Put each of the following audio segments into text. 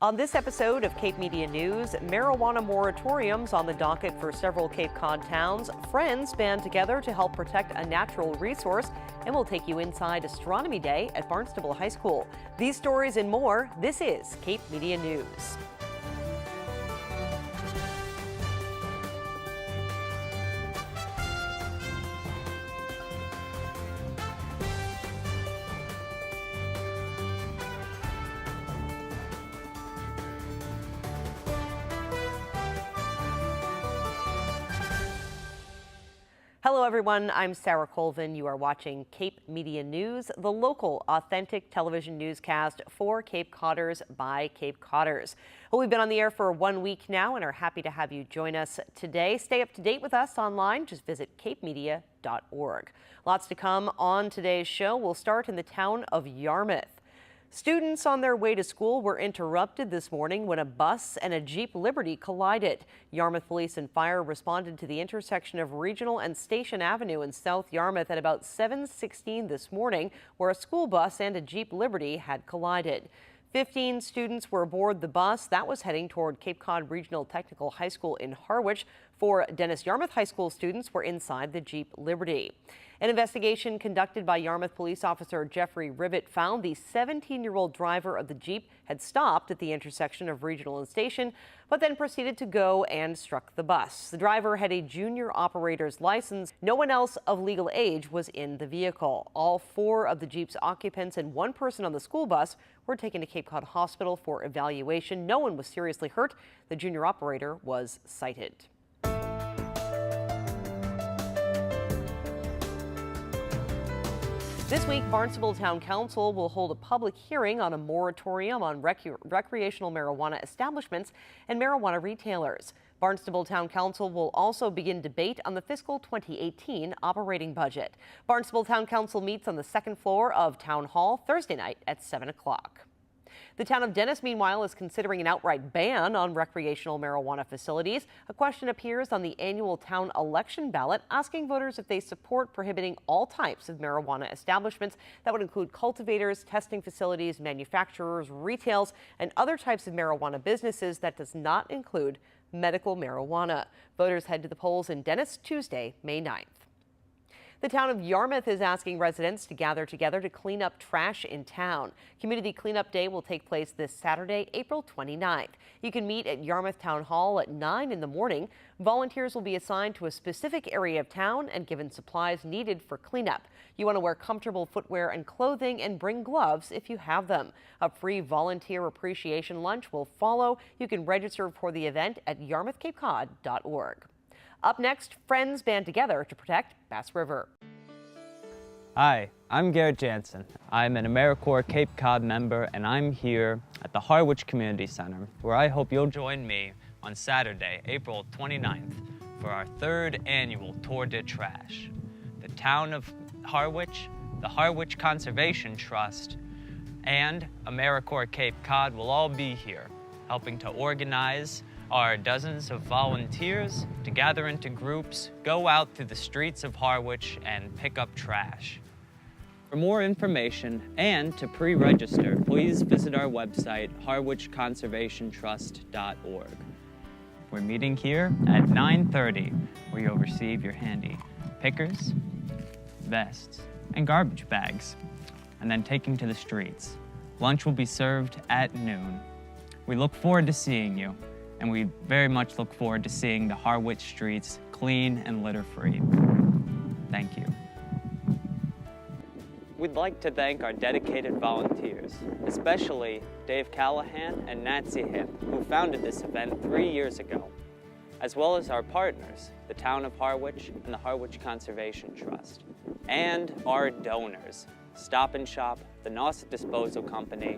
On this episode of Cape Media News, marijuana moratoriums on the docket for several Cape Cod towns. Friends band together to help protect a natural resource, and we'll take you inside Astronomy Day at Barnstable High School. These stories and more, this is Cape Media News. Hello everyone, I'm Sarah Colvin. You are watching Cape Media News, the local authentic television newscast for Cape Codders by Cape Codders. Well, we've been on the air for 1 week now and are happy to have you join us today. Stay up to date with us online. Just visit capemedia.org. Lots to come on today's show. We'll start in the town of Yarmouth. Students on their way to school were interrupted this morning when a bus and a Jeep Liberty collided. Yarmouth Police and Fire responded to the intersection of Regional and Station Avenue in South Yarmouth at about 7:16 this morning, where a school bus and a Jeep Liberty had collided. 15 students were aboard the bus that was heading toward Cape Cod Regional Technical High School in Harwich. 4 Dennis Yarmouth High School students were inside the Jeep Liberty. An investigation conducted by Yarmouth police officer Jeffrey Rivet found the 17-year-old driver of the Jeep had stopped at the intersection of Regional and Station, but then proceeded to go and struck the bus. The driver had a junior operator's license. No one else of legal age was in the vehicle. All 4 of the Jeep's occupants and 1 person on the school bus were taken to Cape Cod Hospital for evaluation. No one was seriously hurt. The junior operator was cited. This week, Barnstable Town Council will hold a public hearing on a moratorium on recreational marijuana establishments and marijuana retailers. Barnstable Town Council will also begin debate on the fiscal 2018 operating budget. Barnstable Town Council meets on the 2nd floor of Town Hall Thursday night at 7 o'clock. The town of Dennis, meanwhile, is considering an outright ban on recreational marijuana facilities. A question appears on the annual town election ballot, asking voters if they support prohibiting all types of marijuana establishments. That would include cultivators, testing facilities, manufacturers, retails, and other types of marijuana businesses. That does not include medical marijuana. Voters head to the polls in Dennis Tuesday, May 9th. The town of Yarmouth is asking residents to gather together to clean up trash in town. Community Cleanup Day will take place this Saturday, April 29th. You can meet at Yarmouth Town Hall at 9 in the morning. Volunteers will be assigned to a specific area of town and given supplies needed for cleanup. You want to wear comfortable footwear and clothing and bring gloves if you have them. A free volunteer appreciation lunch will follow. You can register for the event at yarmouthcapecod.org. Up next, friends band together to protect Bass River. Hi, I'm Garrett Jansen. I'm an AmeriCorps Cape Cod member, and I'm here at the Harwich Community Center, where I hope you'll join me on Saturday, April 29th, for our 3rd annual Tour de Trash. The town of Harwich, the Harwich Conservation Trust, and AmeriCorps Cape Cod will all be here, helping to organize our dozens of volunteers to gather into groups, go out through the streets of Harwich, and pick up trash. For more information and to pre-register, please visit our website, harwichconservationtrust.org. We're meeting here at 9:30, where you'll receive your handy pickers, vests, and garbage bags, and then taking to the streets. Lunch will be served at noon. We look forward to seeing you, and we very much look forward to seeing the Harwich streets clean and litter-free. Thank you. We'd like to thank our dedicated volunteers, especially Dave Callahan and Nancy Hip, who founded this event 3 years ago, as well as our partners, the town of Harwich and the Harwich Conservation Trust, and our donors, Stop and Shop, the Nauset Disposal Company,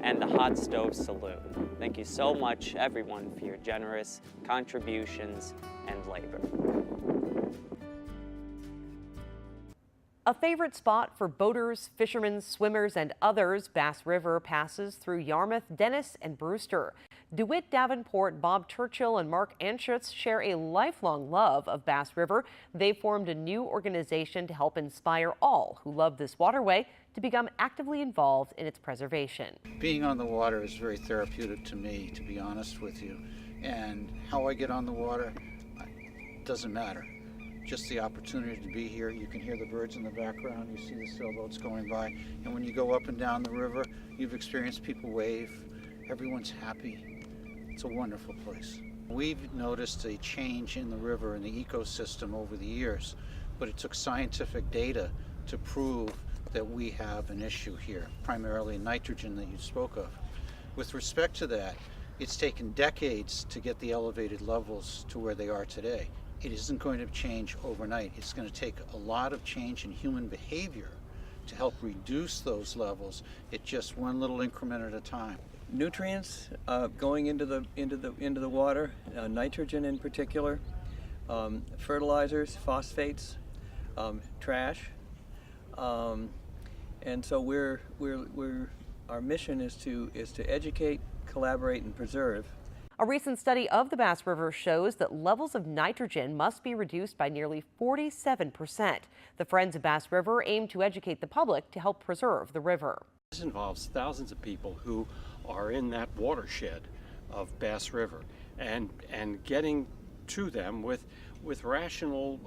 and the Hot Stove Saloon. Thank you so much, everyone, for your generous contributions and labor. A favorite spot for boaters, fishermen, swimmers, and others, Bass River passes through Yarmouth, Dennis, and Brewster. DeWitt Davenport, Bob Churchill, and Mark Anschutz share a lifelong love of Bass River. They formed a new organization to help inspire all who love this waterway to become actively involved in its preservation. Being on the water is very therapeutic to me, to be honest with you. And how I get on the water doesn't matter. Just the opportunity to be here. You can hear the birds in the background, you see the sailboats going by, and when you go up and down the river, you've experienced people wave. Everyone's happy. It's a wonderful place. We've noticed a change in the river and the ecosystem over the years, but it took scientific data to prove that we have an issue here, primarily nitrogen that you spoke of. With respect to that, it's taken decades to get the elevated levels to where they are today. It isn't going to change overnight. It's going to take a lot of change in human behavior to help reduce those levels at just one little increment at a time. Nutrients going into the water, nitrogen in particular, fertilizers, phosphates, trash, and so our mission is to educate, collaborate, and preserve. A recent study of the Bass River shows that levels of nitrogen must be reduced by nearly 47%. The Friends of Bass River aim to educate the public to help preserve the river. This involves thousands of people who are in that watershed of Bass River and getting to them with rational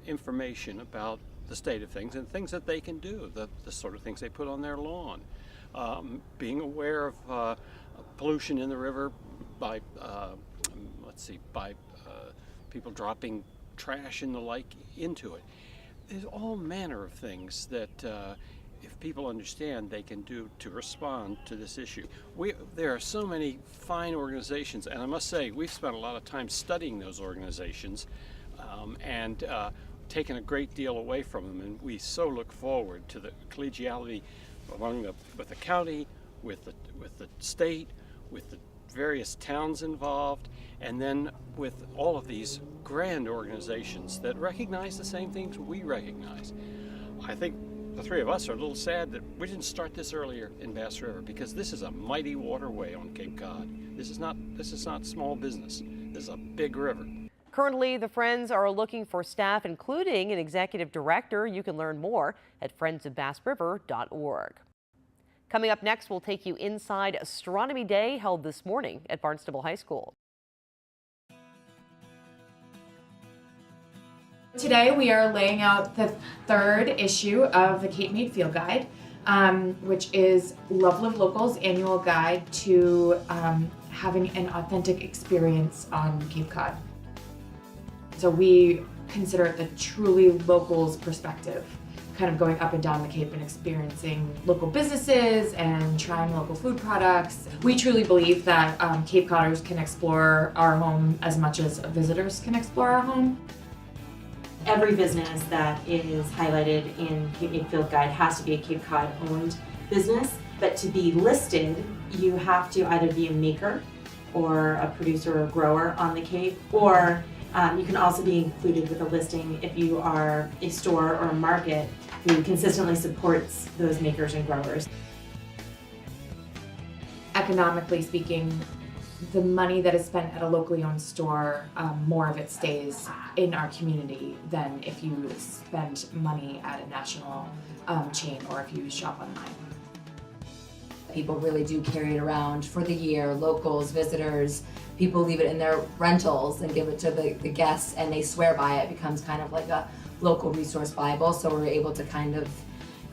information about the state of things and things that they can do, the sort of things they put on their lawn. Being aware of pollution in the river by people dropping trash and the like into it. There's all manner of things that if people understand, they can do to respond to this issue. There are so many fine organizations, and I must say we've spent a lot of time studying those organizations and taken a great deal away from them, and we so look forward to the collegiality with the county, with the state, with the various towns involved, and then with all of these grand organizations that recognize the same things we recognize. I think the three of us are a little sad that we didn't start this earlier in Bass River, because this is a mighty waterway on Cape Cod. This is not small business. This is a big river. Currently, the Friends are looking for staff, including an executive director. You can learn more at friendsofbassriver.org. Coming up next, we'll take you inside Astronomy Day held this morning at Barnstable High School. Today we are laying out the third issue of the Cape Mead Field Guide, which is Love Live Local's annual guide to having an authentic experience on Cape Cod. So we consider it the truly locals perspective, kind of going up and down the Cape and experiencing local businesses and trying local food products. We truly believe that Cape Codders can explore our home as much as visitors can explore our home. Every business that is highlighted in Cape Mead Field Guide has to be a Cape Cod owned business, but to be listed, you have to either be a maker or a producer or grower on the Cape, or you can also be included with a listing if you are a store or a market who consistently supports those makers and growers. Economically speaking, the money that is spent at a locally owned store, more of it stays in our community than if you spend money at a national chain or if you shop online. People really do carry it around for the year, locals, visitors. People leave it in their rentals and give it to the guests, and they swear by it. It becomes kind of like a local resource Bible, so we're able to kind of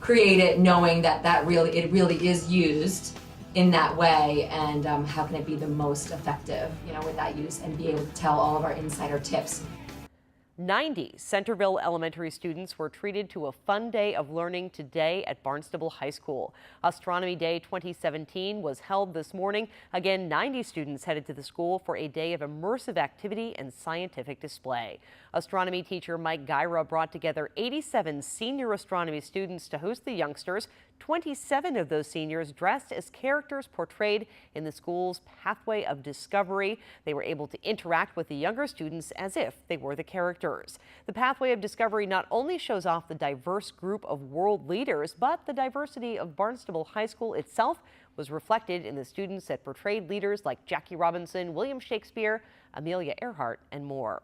create it knowing that it really is used in that way, and how can it be the most effective, with that use, and be able to tell all of our insider tips. 90 Centerville Elementary students were treated to a fun day of learning today at Barnstable High School. Astronomy Day 2017 was held this morning. Again, 90 students headed to the school for a day of immersive activity and scientific display. Astronomy teacher Mike Gyra brought together 87 senior astronomy students to host the youngsters. 27 of those seniors dressed as characters portrayed in the school's Pathway of Discovery. They were able to interact with the younger students as if they were the characters. The Pathway of Discovery not only shows off the diverse group of world leaders, but the diversity of Barnstable High School itself was reflected in the students that portrayed leaders like Jackie Robinson, William Shakespeare, Amelia Earhart, and more.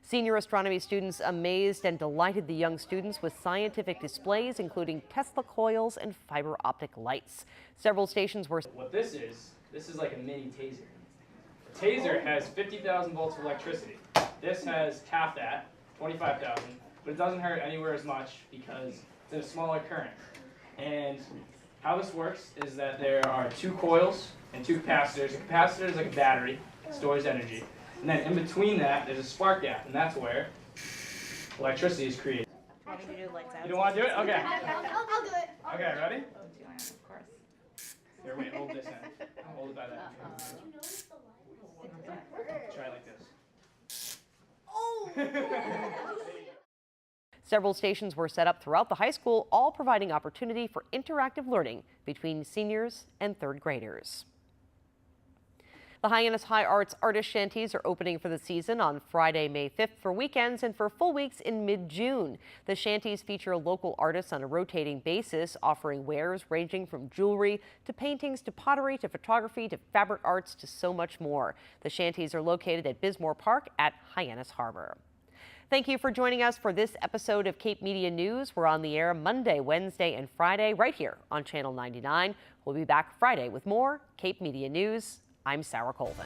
Senior astronomy students amazed and delighted the young students with scientific displays, including Tesla coils and fiber optic lights. Several stations were... What this is like a mini taser. A taser has 50,000 volts of electricity. This has half that, 25,000, but it doesn't hurt anywhere as much because it's in a smaller current. And how this works is that there are 2 coils and 2 capacitors. A capacitor is like a battery, it stores energy. And then in between that, there's a spark gap, and that's where electricity is created. You don't want to do it? Okay. I'll do it. Okay, ready? Here, wait, hold this end. Hold it by that. Try it like this. Several stations were set up throughout the high school, all providing opportunity for interactive learning between seniors and third graders. The Hyannis High Arts Artist Shanties are opening for the season on Friday, May 5th for weekends and for full weeks in mid-June. The shanties feature local artists on a rotating basis, offering wares ranging from jewelry to paintings to pottery to photography to fabric arts to so much more. The shanties are located at Bismore Park at Hyannis Harbor. Thank you for joining us for this episode of Cape Media News. We're on the air Monday, Wednesday, and Friday right here on Channel 99. We'll be back Friday with more Cape Media News. I'm Sarah Colvin.